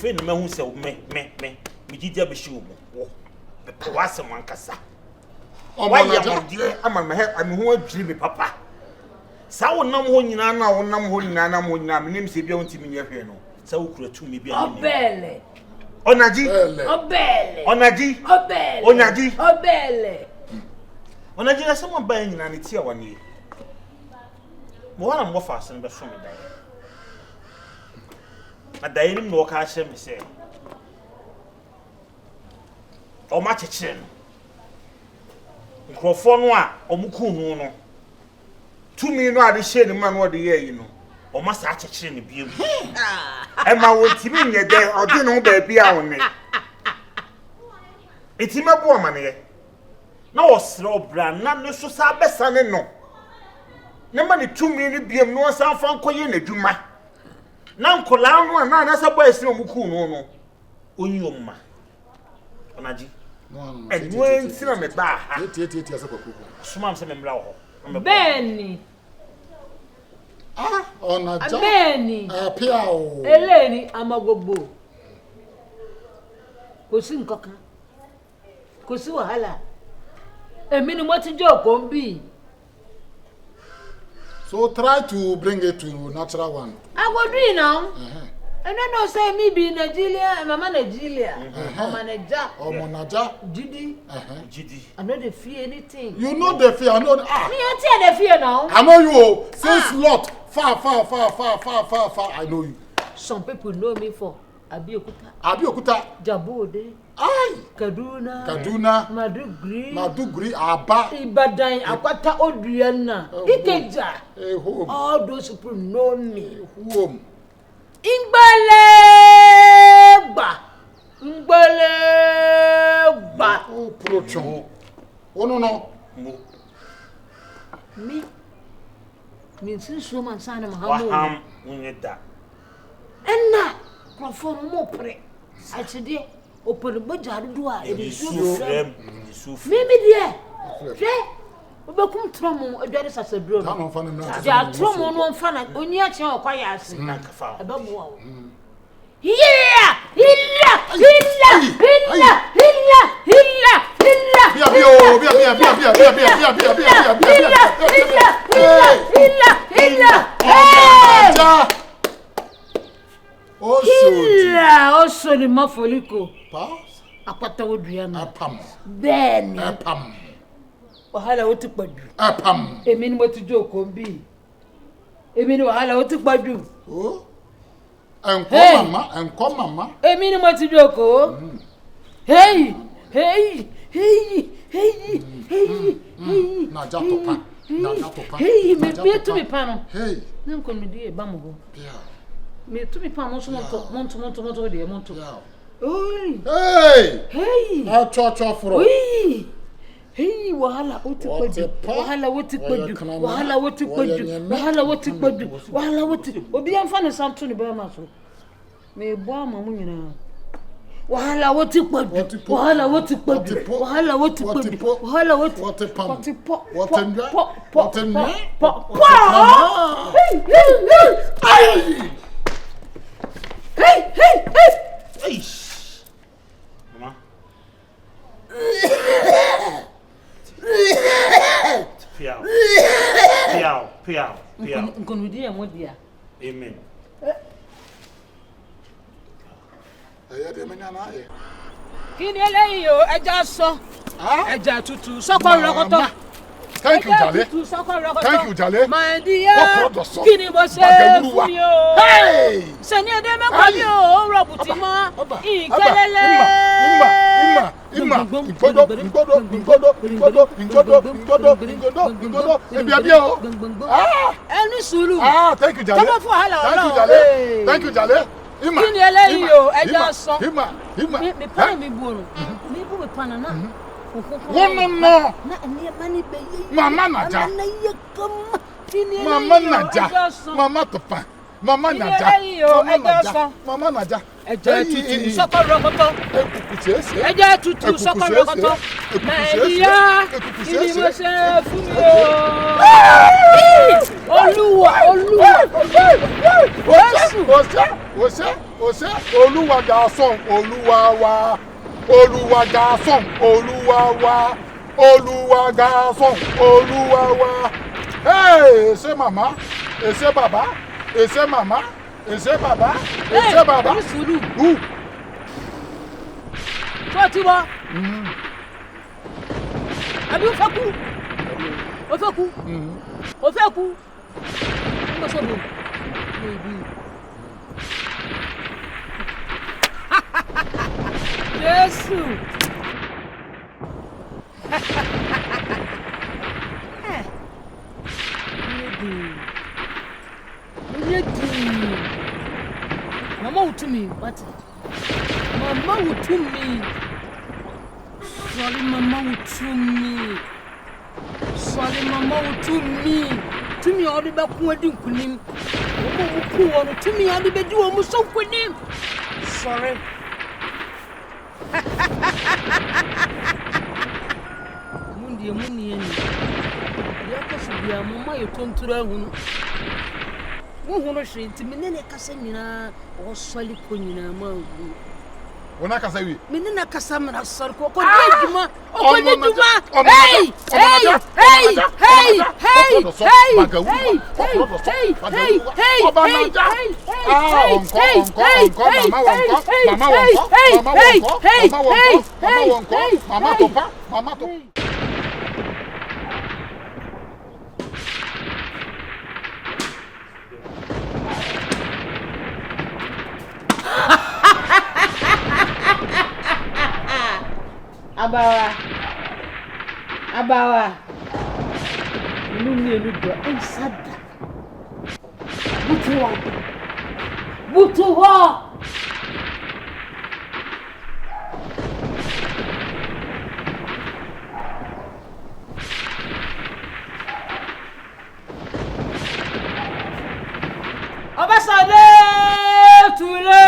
fe no mahu se me gidi be shi wo be wase mo ankasa why am dire ama me hu adwiri me papa sa wonam ho nyina na wonam ho nyina na mo nyina menim se bia wonti menye hwe no sa wo kura tu me bia ni obele onaji onaji na someone buy nyina ne tia wane mo wana mo fa asen be so me dai adai nim no ka hye me se o ma cheche no nkrofo no a omuku nu no tumi no ade hye ne ma no de ye yi no o ma sa cheche ne biem e ma wotimi nye de odi no ba bia woni etima bo ma ne na osre obra na ne so sa besa ne no ne ma ne tumi ne biem no san fa nkoye na dwuma na nkola no na na sa boy esi omuku no no onyi omma onaji enwo ntina me ba ha tie asa kwakuku suma se me mra ho Beni onaja Beni pia o eleni amagbobo kosi nkoka kosi wahala emi ni mo ti joko nbi. So try to bring it to natural one. I go do it now. And I know say me be Nigeria, mama Nigeria. Mama Naja. Jidi. I know they fear anything. You know the fear, I know Me you tell the fear now. I know you since lot far, I know you. Some people know me for Abiyokuta. Jabode. Aye. Kaduna. Madugri. Aba. Ibadan. Akwata Odriana. Ikeja. Home. All those people know me. Home. Ingbalegba. Oh, proton. Oh no. Me since woman sana mahamu. Waham unyeda. Enna. Krofo mo pre. Atide. Open boja do a e Yusuf. Mimi die. Hwe. Obekum tromo adware sasaduro. Ta no fa na. Ja tromo no fa na oni a chen okwaya ase. Na kafa. Eba mo wa. Hilla. Also ni mafoliko. Pass. Akwata Odriana. Apam. Beni. Apam. Wahala wotu padu. Apam. Emi ni mo ti joko nbi. Emi ni wahala wotu padu. Oh. Enko mama. Emi ni mo ti joko. Hey. Na jatopa. Hey, me tu mi pano. Hey. Nko mi die ba mo go. Yeah. Me tu mi pano monto de monto. Yeah. Oi. Hey. Acho fro. Oi. Hey, wahala wotu padu. Wahala wotu. Obi amfa ne santo ne ba ma so. Me bo ama mu nyina. Wahala wotu padu. Hey. Mama. Piao. Nkono di e mo dia. Amen. De menya na ye. Kini eleyi o eja so. Eja tutu soko rokoto. Thank you, Jale. My dear. Kini mo se fun yo. Hey! Seni ede me kwa mi o robuti mo. Ikelele. Ima. Ngodo. Ebi o. Eni suru. Thank you, Jale. Come for hala. Thank you, Jale. Ima. Kini eleyi o eja so. Ima. Me pa mi buru. Me bu me pa na. No. Na ni mani be yi. Mama Naja. Na ye kam. Mama Naja. Mama Topa. Mama Naja. Mama Naja. Eja tutu soko rokoto. Eja tutu soko rokoto. Na eya. Kini mo se fun yo. Olúwa. Ose Olúwa garçon, Olúwa wa. Olúwa garçon, Olúwa wa. Olúwa garçon, Olúwa wa. Hey, ese mama, ese baba, ese mama, ese baba, ese baba. Who? Totiwa. Abi ofaku. Ofaku. Ofaku. Mo so bo. Jesus. Mama will to me, what? Mama will to me. Sorry, Mama will to me. Sorry, Mama will to me. To me, all the back wedding kunim. To me, all the bed almost so kunim. Sorry. Mundi, and Yakasubia, Mama, you come to the room. Who she to Minna Casamina or Sally Punina Mangu? When I can say we Minna Casamina Sarko, Juma, oh, hey, hey, hey, hey, hey, Abawa. Numi eludo ensada. Butuwa. Obasale tule.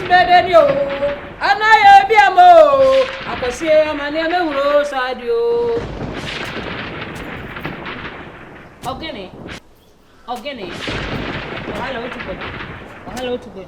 Bedenio, Anaya Biamo, Apasia Mania Muro Sadio. Organic. Hello to good.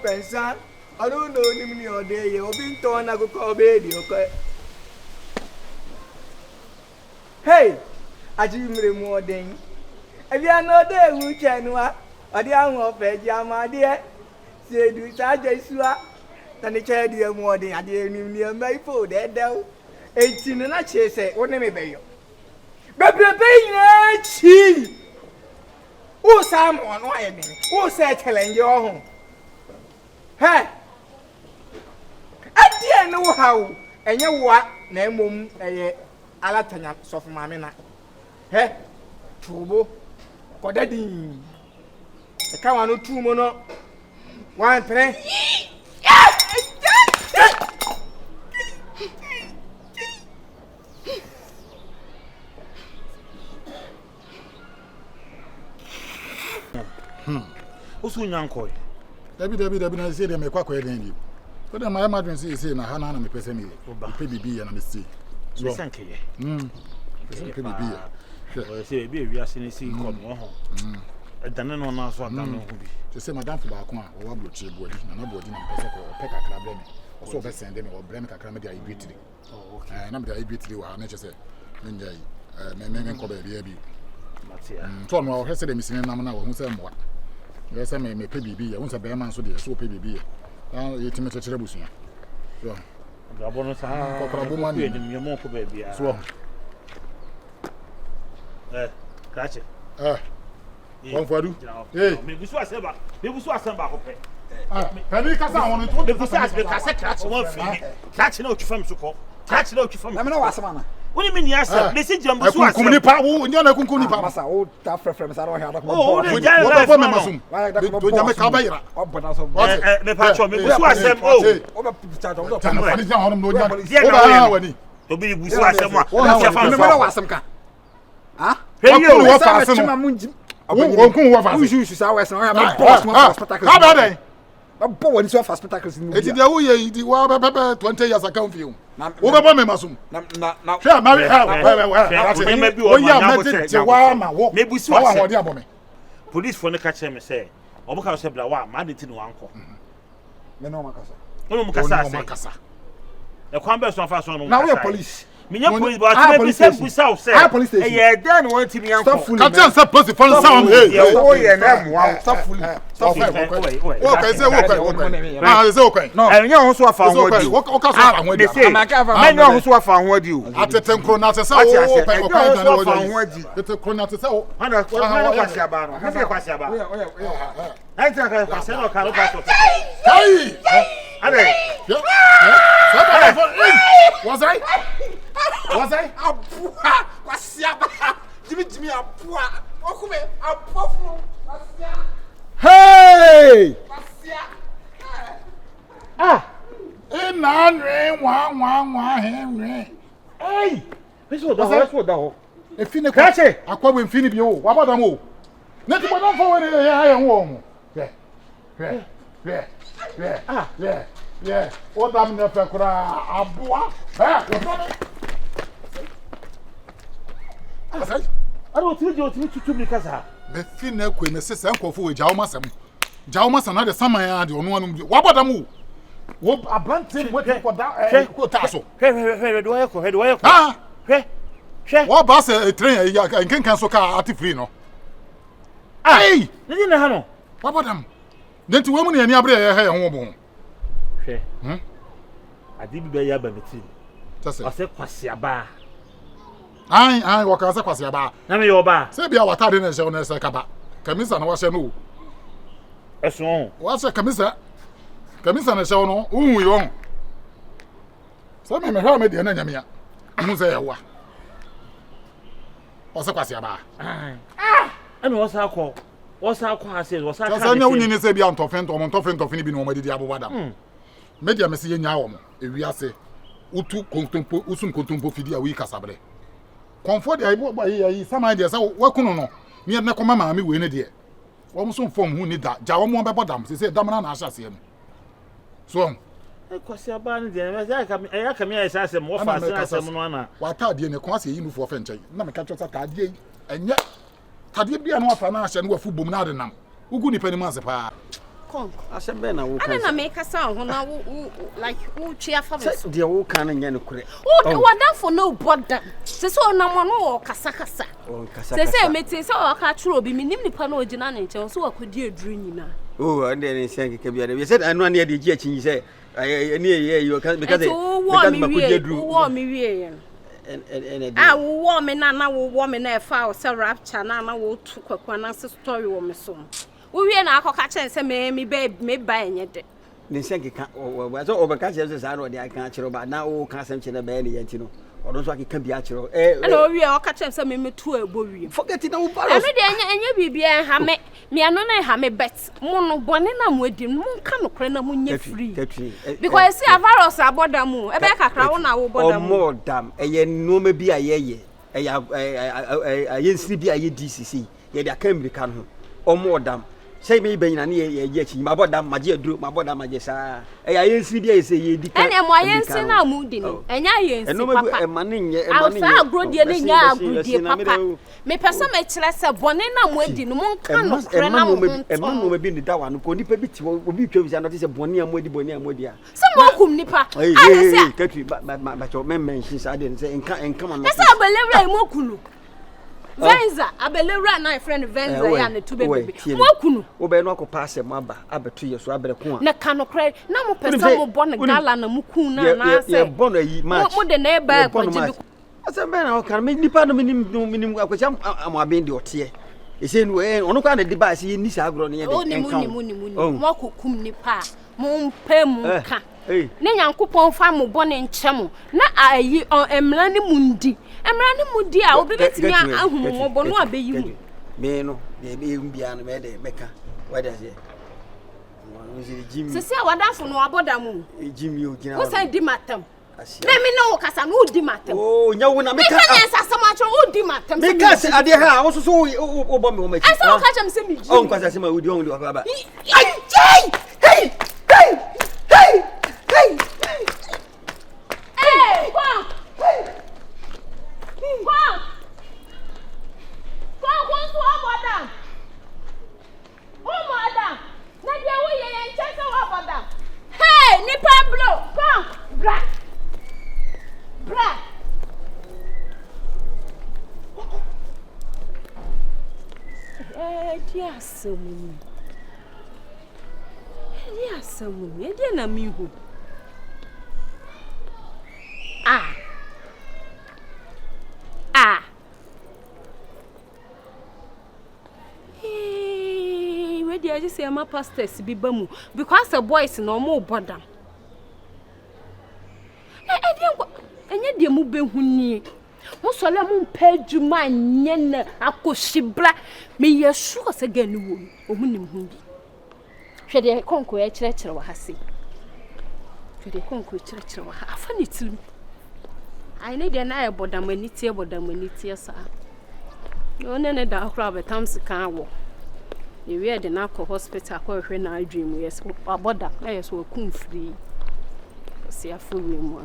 pensa. I don't know him ni ode ye. Obi nto na go ko be di okay. Hey, aji mire mu oden. Ebi anodo ewu chenua. Ade ahun ofe ji amade. Se du sa Jesua. Tani che di mu oden ade nim ni mai fo de del. Enti na che se woni me beyo. Bebrebe yin chi. O sam ono aye ni. O se challenge ohun. Hey. Adie no hawo. Enye woa na emom eye alatanya sofu mame na. He. Tubo. Kodadin. E ka wanu tumo no. 1 3. Osu nyankoi. Dabi na say dem e kwakwa den di. So dem my madwen say na ha na me pese me. Pe bibi ya na me see. So sankeye. Pese pe bibi ya. O say bi wi ase ni si ko no ho. Edane no na so adane ho bi. To say madam fo ba ko a wa bloche body na body na pese ko pe kakra bre me. O so be send me o bre me kakra me dia ibetri. Oh okay. Na me dia ibetri wa na che say me njai me ko be bia bi. Matia. So no o hese dem sine nam na wo hu say moa. Yes, I may pay BB. I want a bear man so dear, so pay BB. You to make a trebusia. So, the bonus, money, and your more baby. So, catch it. One for you. Maybe so I said, maybe so I sent back. Penny Casa on it. The Pussas because I catch one thing. Catch no from Suko. Catch no from. I'm no asama. What do you mean, yes, sir? Listen, Jumbo, Kuni pa, you know, Kuni pa. Masa o ta preference I don't have. Oh, what about Masum? Do you make Kabaira? Oh, but also, the patron, maybe so I said, oh, to be Busua, wasamka. Ah? You what spectacles. A boy is off spectacles. It is the 20 years account for you. Over me, Masum. Now, share marry her. Maybe so I want me. Police for the catcher me say, Oboka said, Blawa, Madity no uncle. No, Macassa. The Quambers of us on now we are police. Police, but maybe some South say, police station. Yeah, then want to be uncle. Can't just suppose the phone sound. Oh, yeah, stop fully. Okay, it's okay. No, and you also found what you they say. I know also found what you at the 10 kronas. It's a kronas. Was I? Jimmy, hey! In one. Hey! This was the whole. If you catch it, I call him Finibio. What about them? Nothing but don't forward Yeah. What I'm the Pekura Abua? I don't think you're to me, Casa. The thinner queen, Mrs. Uncle for Jaumasam. Jaumas another summer, I don't know. What about them? What a blunt thing, what for that? What bus a train and can cancel car at free no? Hey! Didn't know. What about them? Then to women in your hair and woman. I did be a baby. That's it. I said, Quasiaba. I walk as a Quasiaba. Name your bar. Say, be our tardin and show us a caba. Camisa was a no. As long. What's a camisa? Camisa and show no. We won't. So, me help me the enemy. Musea. What's a Quasiaba? And what's our call? What's our call? I said, what's our call? I know you need to be on Toffin or Montoffin to finish no the Abu. Media Messi Yawam, if we are say, Utu Contumpo, Usum Contumpo Fidia, we Casabre. Comfort, I bought by some ideas. What can no? Near Nacomama, me win a dear. Almost some form who need that. Jawam by bottom, she said, Damanan Assassin. So, I come here as I more fast as someone. What are the Nequasi in for Fench? No, catch us at Tadi, and yet Tadi be an orphan and what football not enough. Who couldn't pay the master? konk. Asem be na wo kan. Na make kasa ho na wo like wo twa fa me. De wo kan nya no kure. Wo da for no border. Se so na mo no kasa kasa. O kasa. Se meti se o ka tworo bi minim nipa na ogina ne nche so wakodi aduru nyina. Oh, and then say ke bia. We said I know na de gi achi say any you because me wie wo me na wo me na fa o se rapture na wo tu kwakwa na se story wo me so wo wie na akoka chen se me ba enye de ne senke ka o so obeka che se sa no de aka kire ba na wo ka sem che na ba ne yanti no odo so akeka bia kire na o wie o ka chen se me tu ebo wie forget it na wo paros eno de enye bibia ha me ano na ha me bet mo no bone na mo adim mo nka no kre na mo nya free because see a virus aboda mu e be kakra wo na wo boda mu o modam eye no ma bi ayeye nsiri bi aye DCC ye de aka America no o modam say me be nyina ne ye chi ma boda maje aduro ma boda maje sa aye nsiri bi aye se ye di kan ene mo aye nsi na mu di no enya aye nsi papa e ma ne nye afa agrodie ne nya agrodie papa me pesa me kire se bone na mu adi no mo nka no kre na mo e ma no ma bi ni dawa no ko nipa bi ti obi twa bi se no te se bone amodi se mo kum nipa aye se katri ba cho men mention sa de se enka ma no se abelewra mo kunu Venza abelewra na friend Venza ya ne tu bebe mo kunu wo be no akopa asem aba abeto ye so abere ko na kanu kre na mo pesa mo bon gala na mo kun na se ye bon ayi match mo de na e ba kwaji asem be na o kan me nipa no minim akwacha am aben de ote e se no ono kwa na de ba se ni sa agro ne ye de enka mo kokum nipa mo mpa mu ka ne Nyankopon fa mo bone nkyem na ayi emra ne mundi a obi betimi ahum mo bono abeyi mu me no be bia no me de meka wada se sisi awadafo no aboda mu jimi o gina wo say di matam me no kasa no di matam oh nya wo na meka me kan sasa ma cho wo di matam me ka se ade ha wo so wo bo me wo ma chi asa wo ka cham se mi ji on kwasa se ma wo di on di akwa ba hey na mihu we dey just say my pastors bi bamu because the boys no mo bodam na enye de mu behuni mo sole mo mpa adwuma nye na akoshibra me yesu ose gani wo omunim hu bi hwede konko ya kire wa hase hwede konko kire wa ha afa ne tirim ai ne de na ya bodam anitie sa one ne da akra betam sika wo ye we de na ko hospital ko hwe na adwem yes aboda na yes wo kun free si afori mu